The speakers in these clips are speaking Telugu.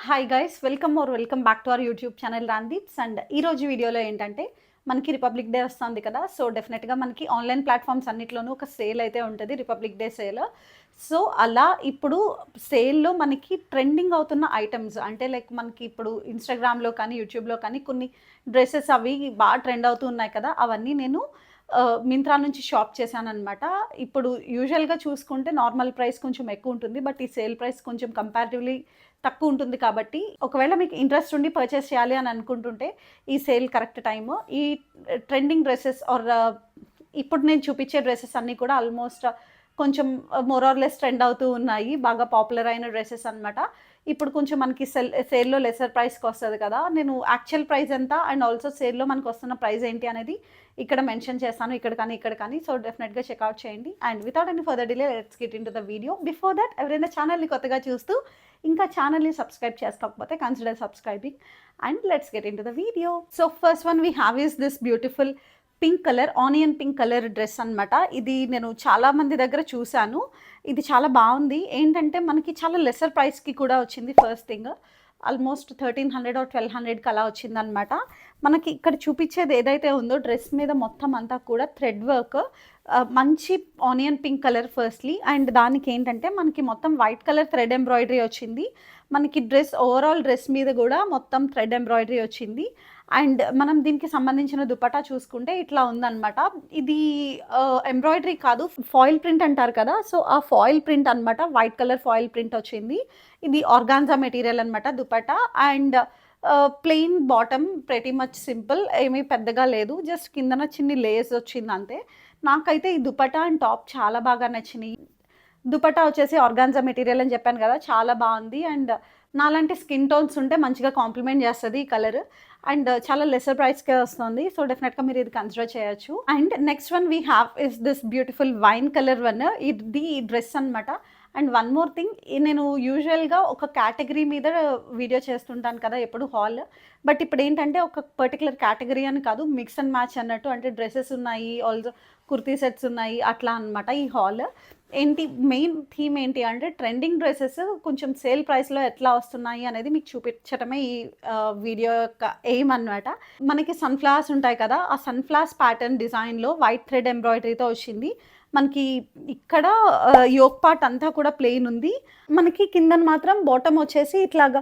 Hi guys, welcome back to our YouTube channel Ramdeeps. And ఈ రోజు వీడియోలో ఏంటంటే మనకి రిపబ్లిక్ డే వస్తుంది కదా. సో డెఫినెట్గా మనకి ఆన్లైన్ ప్లాట్ఫామ్స్ అన్నిట్లోనూ ఒక సేల్ అయితే ఉంటుంది, రిపబ్లిక్ డే సేల్. సో అలా ఇప్పుడు సేల్లో మనకి ట్రెండింగ్ అవుతున్న ఐటమ్స్ అంటే లైక్ మనకి ఇప్పుడు ఇన్స్టాగ్రామ్లో కానీ యూట్యూబ్లో కానీ కొన్ని డ్రెస్సెస్ అవి బాగా ట్రెండ్ అవుతూ ఉన్నాయి కదా. అవన్నీ నేను మింత్రా నుంచి షాప్ చేశాననమాట. ఇప్పుడు యూజువల్గా చూసుకుంటే నార్మల్ ప్రైస్ కొంచెం ఎక్కువ ఉంటుంది, బట్ ఈ సేల్ ప్రైస్ కొంచెం కంపారిటివ్లీ తక్కువ ఉంటుంది. కాబట్టి ఒకవేళ మీకు ఇంట్రెస్ట్ ఉండి పర్చేస్ చేయాలి అని అనుకుంటుంటే ఈ సేల్ కరెక్ట్ టైము. ఈ ట్రెండింగ్ డ్రెస్సెస్ ఆర్ ఇప్పుడు నేను చూపించే డ్రెస్సెస్ అన్నీ కూడా ఆల్మోస్ట్ కొంచెం మోర్ ఆర్ లెస్ ట్రెండ్ అవుతూ ఉన్నాయి, బాగా పాపులర్ అయిన డ్రెస్సెస్ అనమాట. ఇప్పుడు కొంచెం మనకి సేల్లో లెసర్ ప్రైస్కి వస్తుంది కదా. నేను యాక్చువల్ ప్రైస్ ఎంత అండ్ ఆల్సో సేల్లో మనకు వస్తున్న ప్రైస్ ఏంటి అనేది ఇక్కడ మెన్షన్ చేస్తాను, ఇక్కడ కానీ. సో డెఫినెట్గా చెక్అవుట్ చేయండి. And without any further delay let's get in to the video. Before that ఎవరైనా ఛానల్ని కొత్తగా చూస్తూ ఇంకా ఛానల్ని సబ్స్క్రైబ్ చేసుకోకపోతే consider subscribing and let's get in to the video. So first one we have is this beautiful pink colour, onion pink colour dress అనమాట. ఇది నేను చాలా మంది దగ్గర చూశాను, ఇది చాలా బాగుంది. ఏంటంటే మనకి చాలా లెసర్ ప్రైస్కి కూడా వచ్చింది. ఫస్ట్ థింగ్ ఆల్మోస్ట్ 1300 or 1200కి అలా వచ్చిందనమాట. మనకి ఇక్కడ చూపించేది ఏదైతే ఉందో డ్రెస్ మీద మొత్తం అంతా కూడా థ్రెడ్ వర్క్, మంచి onion pink colour firstly. And దానికి ఏంటంటే మనకి మొత్తం వైట్ కలర్ థ్రెడ్ ఎంబ్రాయిడరీ వచ్చింది. మనకి డ్రెస్ ఓవరాల్ డ్రెస్ మీద కూడా మొత్తం థ్రెడ్ ఎంబ్రాయిడరీ వచ్చింది. అండ్ మనం దీనికి సంబంధించిన దుపట్టా చూసుకుంటే ఇట్లా ఉందన్నమాట. ఇది ఎంబ్రాయిడరీ కాదు, ఫాయిల్ ప్రింట్ అంటారు కదా. సో ఆ ఫాయిల్ ప్రింట్ అనమాట, వైట్ కలర్ ఫాయిల్ ప్రింట్ వచ్చింది. ఇది ఆర్గాన్జా మెటీరియల్ అనమాట dupatta. And plain bottom, pretty much simple, ఏమీ పెద్దగా లేదు, జస్ట్ కిందన చిన్ని లేస్ వచ్చింది అంతే. నాకైతే ఈ దుపట్టా అండ్ టాప్ చాలా బాగా నచ్చినాయి. దుపట్టా వచ్చేసి ఆర్గాన్జా మెటీరియల్ అని చెప్పాను కదా, చాలా బాగుంది. అండ్ నాలాంటి స్కిన్ టోన్స్ ఉంటే మంచిగా కాంప్లిమెంట్ చేస్తుంది ఈ కలర్. అండ్ చాలా లెసర్ ప్రైస్కే వస్తుంది. సో డెఫినెట్గా మీరు ఇది కన్సిడర్ చేయొచ్చు. And next one we have is this beautiful wine colour one. ఇది డ్రెస్ అనమాట. అండ్ వన్ మోర్ థింగ్, నేను యూజువల్గా ఒక కేటగిరీ మీద వీడియో చేస్తుంటాను కదా ఎప్పుడు, హాల్. బట్ ఇప్పుడు ఏంటంటే ఒక పర్టికులర్ కేటగిరీ అని కాదు, మిక్స్ అండ్ మ్యాచ్ అన్నట్టు. అంటే డ్రెస్సెస్ ఉన్నాయి, ఆల్సో కుర్తీ సెట్స్ ఉన్నాయి, అట్లా అనమాట ఈ హాల్. ఏంటి మెయిన్ థీమ్ ఏంటి అంటే ట్రెండింగ్ డ్రెస్సెస్ కొంచెం సేల్ ప్రైస్లో ఎట్లా వస్తున్నాయి అనేది మీకు చూపించడమే ఈ వీడియో యొక్క ఎయిమ్ అనమాట. మనకి సన్ఫ్లవర్స్ ఉంటాయి కదా, ఆ సన్ఫ్లవర్స్ ప్యాటర్న్ డిజైన్లో వైట్ థ్రెడ్ ఎంబ్రాయిడరీతో వచ్చింది. మనకి ఇక్కడ యోక్ పార్ట్ అంతా కూడా ప్లెయిన్ ఉంది. మనకి కిందన మాత్రం బాటమ్ వచ్చేసి ఇట్లాగా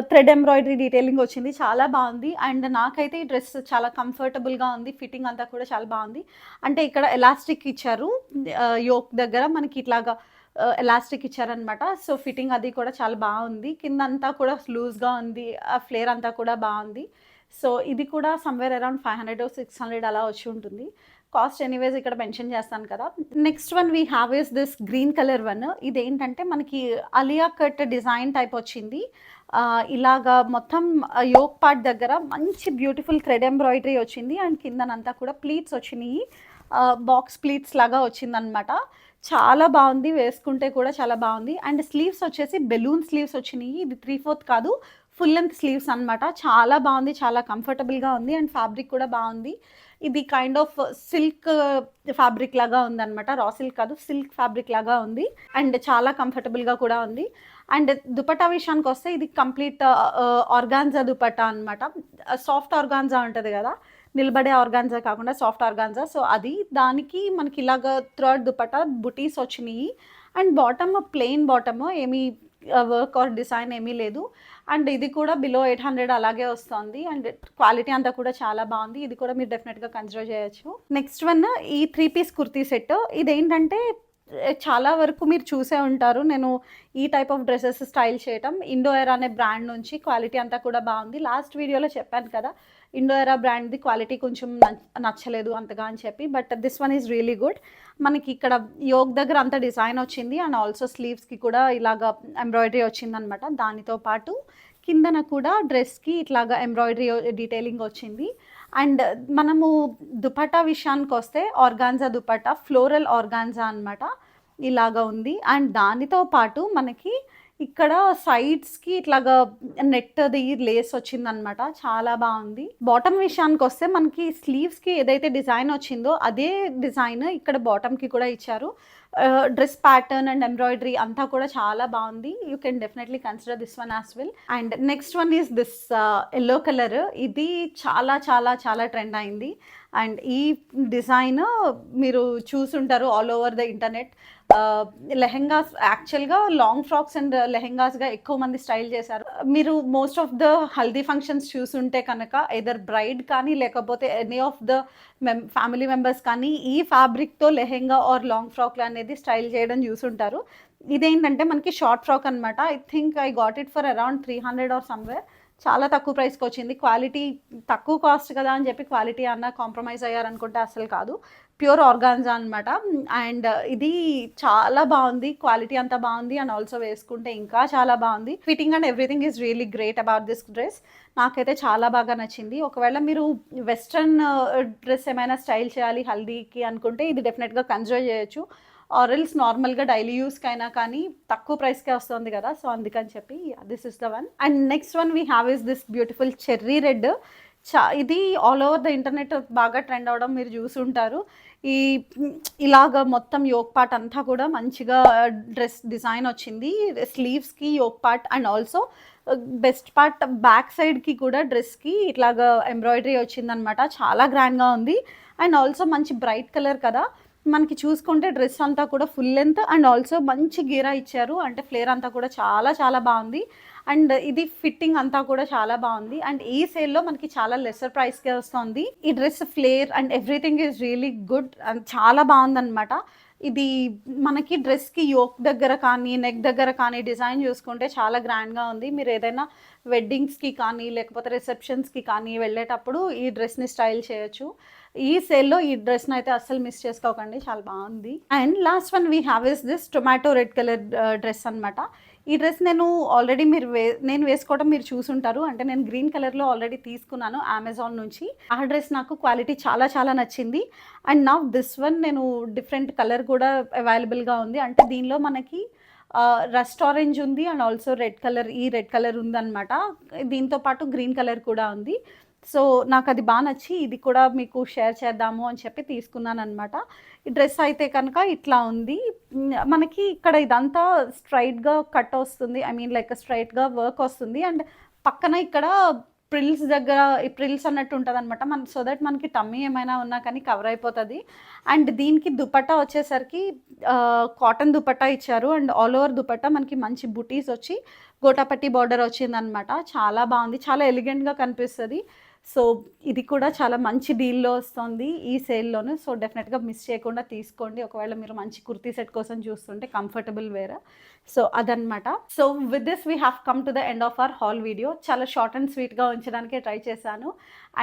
థ్రెడ్ ఎంబ్రాయిడరీ డీటెయిలింగ్ వచ్చింది, చాలా బాగుంది. అండ్ నాకైతే ఈ డ్రెస్ చాలా కంఫర్టబుల్గా ఉంది, ఫిట్టింగ్ అంతా కూడా చాలా బాగుంది. అంటే ఇక్కడ ఎలాస్టిక్ ఇచ్చారు, యోక్ దగ్గర మనకి ఇట్లాగా ఎలాస్టిక్ ఇచ్చారనమాట. సో ఫిట్టింగ్ అది కూడా చాలా బాగుంది. కింద అంతా కూడా లూజ్గా ఉంది, ఆ ఫ్లేర్ అంతా కూడా బాగుంది. సో ఇది కూడా సమ్వేర్ అరౌండ్ 500 or 600 అలా వచ్చి ఉంటుంది. కాస్ట్ ఎనీవేస్ ఇక్కడ మెన్షన్ చేస్తాను కదా. Next one we have is this green colour one. ఇదేంటంటే మనకి అలియా కట్ డిజైన్ టైప్ వచ్చింది. ఇలాగా మొత్తం యోక్ పార్ట్ దగ్గర మంచి బ్యూటిఫుల్ థ్రెడ్ ఎంబ్రాయిడరీ వచ్చింది. అండ్ కిందనంతా కూడా ప్లీట్స్ వచ్చినాయి, బాక్స్ ప్లీట్స్ లాగా వచ్చిందనమాట. చాలా బాగుంది, వేసుకుంటే కూడా చాలా బాగుంది. అండ్ స్లీవ్స్ వచ్చేసి బెలూన్ స్లీవ్స్ వచ్చినాయి. ఇది 3/4 కాదు, ఫుల్ లెంత్ స్లీవ్స్ అనమాట. చాలా బాగుంది, చాలా కంఫర్టబుల్గా ఉంది. అండ్ ఫ్యాబ్రిక్ కూడా బాగుంది. ఇది కైండ్ ఆఫ్ సిల్క్ ఫ్యాబ్రిక్ లాగా ఉందన్నమాట, రా సిల్క్ కాదు, సిల్క్ ఫ్యాబ్రిక్ లాగా ఉంది. అండ్ చాలా కంఫర్టబుల్గా కూడా ఉంది. అండ్ దుపట్టా విషయానికి వస్తే ఇది కంప్లీట్ ఆర్గాన్జా దుపట్టా అనమాట. సాఫ్ట్ ఆర్గాన్జా ఉంటుంది కదా, నిలబడే ఆర్గాన్జా కాకుండా సాఫ్ట్ ఆర్గాన్జా. సో అది దానికి మనకి ఇలాగ థ్రెడ్ దుపట్టా బుటీస్ వచ్చినాయి. అండ్ బాటమ్ ప్లెయిన్ బాటమ్, ఏమీ వర్క్ ఆర్ డిజైన్ ఏమీ లేదు. అండ్ ఇది కూడా బిలో 800 అలాగే వస్తుంది. అండ్ క్వాలిటీ అంతా కూడా చాలా బాగుంది. ఇది కూడా మీరు డెఫినెట్గా కన్సిడర్ చేయొచ్చు. నెక్స్ట్ వన్ ఈ 3-piece కుర్తీ సెట్. ఇదేంటంటే చాలా వరకు మీరు చూసే ఉంటారు నేను ఈ టైప్ ఆఫ్ డ్రెస్సెస్ స్టైల్ చేయటం. ఇండో ఎరా అనే బ్రాండ్ నుంచి, క్వాలిటీ అంతా కూడా బాగుంది. లాస్ట్ వీడియోలో చెప్పాను కదా, ఇండో ఎరా బ్రాండ్ది క్వాలిటీ కొంచెం నచ్చలేదు అంతగా అని చెప్పి, but this one is really good. మనకి ఇక్కడ యోక్ దగ్గర అంత డిజైన్ వచ్చింది. అండ్ ఆల్సో స్లీవ్స్కి కూడా ఇలాగా ఎంబ్రాయిడరీ వచ్చిందనమాట. దానితో పాటు కిందన కూడా డ్రెస్కి ఇట్లాగా ఎంబ్రాయిడరీ డీటెయిలింగ్ వచ్చింది. అండ్ మనము దుపట్టా విషయానికి వస్తే ఆర్గాన్జా దుపట్టా, ఫ్లోరల్ ఆర్గాన్జా అనమాట, ఇలాగా ఉంది. అండ్ దానితో పాటు మనకి ఇక్కడ సైడ్స్కి ఇట్లాగా నెట్ది లేస్ వచ్చిందనమాట, చాలా బాగుంది. బాటమ్ విషయానికి వస్తే మనకి స్లీవ్స్కి ఏదైతే డిజైన్ వచ్చిందో అదే డిజైన్ ఇక్కడ బాటమ్కి కూడా ఇచ్చారు. డ్రెస్ ప్యాటర్న్ అండ్ ఎంబ్రాయిడరీ అంతా కూడా చాలా బాగుంది. You can definitely consider this one as well. And next one is this yellow colour. ఇది చాలా చాలా చాలా ట్రెండ్ అయింది. అండ్ ఈ డిజైన్ మీరు చూసుంటారు all over the internet. Lehengas యాక్చువల్గా లాంగ్ ఫ్రాక్స్ అండ్ లెహెంగాస్గా ఎక్కువ మంది స్టైల్ చేశారు. మీరు most of the haldi functions చూసుంటే కనుక ఎదర్ బ్రైడ్ కానీ లేకపోతే any of the family members కానీ ఈ ఫ్యాబ్రిక్తో లెహెంగా ఆర్ లాంగ్ ఫ్రాక్లు అనేది స్టైల్ చేయడం చూసుంటారు. ఇదేంటంటే మనకి షార్ట్ ఫ్రాక్ అనమాట. I think I got it for around 300 or somewhere. చాలా తక్కువ ప్రైస్కి వచ్చింది. క్వాలిటీ తక్కువ కాస్ట్ కదా అని చెప్పి క్వాలిటీ అన్న కాంప్రమైజ్ అయ్యారనుకుంటే అసలు కాదు. ప్యూర్ ఆర్గాన్జా అనమాట. అండ్ ఇది చాలా బాగుంది, క్వాలిటీ అంతా బాగుంది. అండ్ ఆల్సో వేసుకుంటే ఇంకా చాలా బాగుంది. Fitting and everything is really great about this dress. నాకైతే చాలా బాగా నచ్చింది. ఒకవేళ మీరు వెస్ట్రన్ డ్రెస్ ఏమైనా స్టైల్ చేయాలి హల్దీకి అనుకుంటే ఇది డెఫినెట్గా కన్సిడర్ చేయొచ్చు. ఆరెల్స్ నార్మల్గా డైలీ యూస్కి అయినా కానీ తక్కువ ప్రైస్కే వస్తుంది కదా, సో అందుకని చెప్పి this is the one. And next one we have is this beautiful cherry red. ఇది ఆల్ ఓవర్ ద ఇంటర్నెట్ బాగా ట్రెండ్ అవ్వడం మీరు చూసుంటారు. ఈ ఇలాగ మొత్తం యోక్ పార్ట్ అంతా కూడా మంచిగా డ్రెస్ డిజైన్ వచ్చింది. స్లీవ్స్కి yoke part and also best part back సైడ్కి కూడా డ్రెస్కి ఇట్లాగా ఎంబ్రాయిడరీ వచ్చిందనమాట. చాలా గ్రాండ్గా ఉంది. అండ్ ఆల్సో మంచి బ్రైట్ కలర్ కదా, మనకి చూసుకుంటే డ్రెస్ అంతా కూడా ఫుల్ లెంత్ అండ్ ఆల్సో మంచి గీరా ఇచ్చారు. అంటే ఫ్లేర్ అంతా కూడా చాలా చాలా బాగుంది. అండ్ ఇది ఫిట్టింగ్ అంతా కూడా చాలా బాగుంది. అండ్ ఈ సేల్లో మనకి చాలా లెసర్ ప్రైస్కే వస్తుంది. ఈ dress flare and everything is really good and చాలా బాగుందన్నమాట. ఇది మనకి డ్రెస్కి యోక్ దగ్గర కానీ నెక్ దగ్గర కానీ డిజైన్ చూసుకుంటే చాలా గ్రాండ్గా ఉంది. మీరు ఏదైనా వెడ్డింగ్స్కి కానీ లేకపోతే రిసెప్షన్స్కి కానీ వెళ్ళేటప్పుడు ఈ డ్రెస్ని స్టైల్ చేయొచ్చు. ఈ సేల్లో ఈ డ్రెస్ని అయితే అస్సలు మిస్ చేసుకోకండి, చాలా బాగుంది. And last one we have is this tomato red colour dress అనమాట. ఈ డ్రెస్ నేను ఆల్రెడీ నేను వేసుకోవడం మీరు చూసుంటారు. అంటే నేను గ్రీన్ కలర్లో ఆల్రెడీ తీసుకున్నాను అమెజాన్ నుంచి. ఆ డ్రెస్ నాకు క్వాలిటీ చాలా చాలా నచ్చింది. అండ్ నౌ దిస్ వన్ నేను డిఫరెంట్ కలర్ కూడా అవైలబుల్గా ఉంది. అంటే దీనిలో మనకి రస్ట్ ఆరెంజ్ ఉంది అండ్ ఆల్సో రెడ్ కలర్ ఉందన్నమాట. దీంతో పాటు గ్రీన్ కలర్ కూడా ఉంది. సో నాకు అది బాగా నచ్చి ఇది కూడా మీకు షేర్ చేద్దాము అని చెప్పి తీసుకున్నాను అనమాట. ఈ డ్రెస్ అయితే కనుక ఇట్లా ఉంది. మనకి ఇక్కడ ఇదంతా స్ట్రైట్గా కట్ వస్తుంది, ఐ మీన్ లైక్ స్ట్రైట్గా వర్క్ వస్తుంది. అండ్ పక్కన ఇక్కడ ప్రిల్స్ అన్నట్టు ఉంటుంది అనమాట. సో దట్ మనకి టమ్మీ ఏమైనా ఉన్నా కానీ కవర్ అయిపోతుంది. అండ్ దీనికి దుపట్టా వచ్చేసరికి కాటన్ దుపట్టా ఇచ్చారు. అండ్ ఆల్ ఓవర్ దుపట్టా మనకి మంచి బుటీస్ వచ్చి గోటాపట్టి బార్డర్ వచ్చిందనమాట. చాలా బాగుంది, చాలా ఎలిగెంట్గా కనిపిస్తుంది. సో ఇది కూడా చాలా మంచి డీల్లో వస్తుంది ఈ సేల్లోను. సో డెఫినెట్గా మిస్ చేయకుండా తీసుకోండి ఒకవేళ మీరు మంచి కుర్తీ సెట్ కోసం చూస్తుంటే, కంఫర్టబుల్ వేర్. సో అదనమాట. So with this we have come to the end of our hall video. చాలా షార్ట్ అండ్ స్వీట్గా ఉంచడానికే ట్రై చేశాను.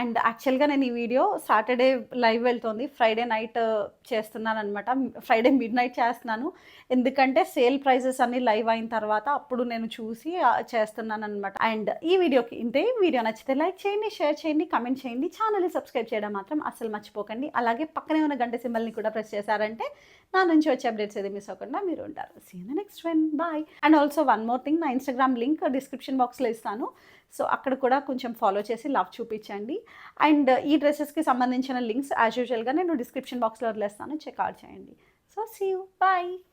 అండ్ యాక్చువల్గా నేను ఈ వీడియో సాటర్డే లైవ్ వెళ్తుంది, ఫ్రైడే నైట్ చేస్తున్నాను అనమాట. ఫ్రైడే మిడ్ నైట్ చేస్తున్నాను, ఎందుకంటే సేల్ ప్రైజెస్ అన్ని లైవ్ అయిన తర్వాత అప్పుడు నేను చూసి చేస్తున్నాను అనమాట. అండ్ ఈ వీడియోకి ఇంతే. వీడియో నచ్చితే లైక్ చేయండి, షేర్ చేయండి, కమెంట్ చేయండి. ఛానల్ని సబ్స్క్రైబ్ చేయడం మాత్రం అస్సలు మర్చిపోకండి. అలాగే పక్కనే ఉన్న గంట సింబల్ని కూడా ప్రెస్ చేశారంటే నా నుంచి వచ్చే అప్డేట్స్ ఏది మిస్ అవ్వకుండా మీరు ఉంటారు. See you in the next one. Bye. And also one more thing, నా ఇన్స్టాగ్రామ్ లింక్ డిస్క్రిప్షన్ బాక్స్లో ఇస్తాను. సో అక్కడ కూడా కొంచెం ఫాలో చేసి లవ్ చూపించండి. అండ్ ఈ డ్రెస్సెస్కి సంబంధించిన లింక్స్ యాజ్ యూజువల్గా నేను డిస్క్రిప్షన్ బాక్స్లో వదిలేస్తాను, చెక్అవుట్ చేయండి. So see you. బాయ్.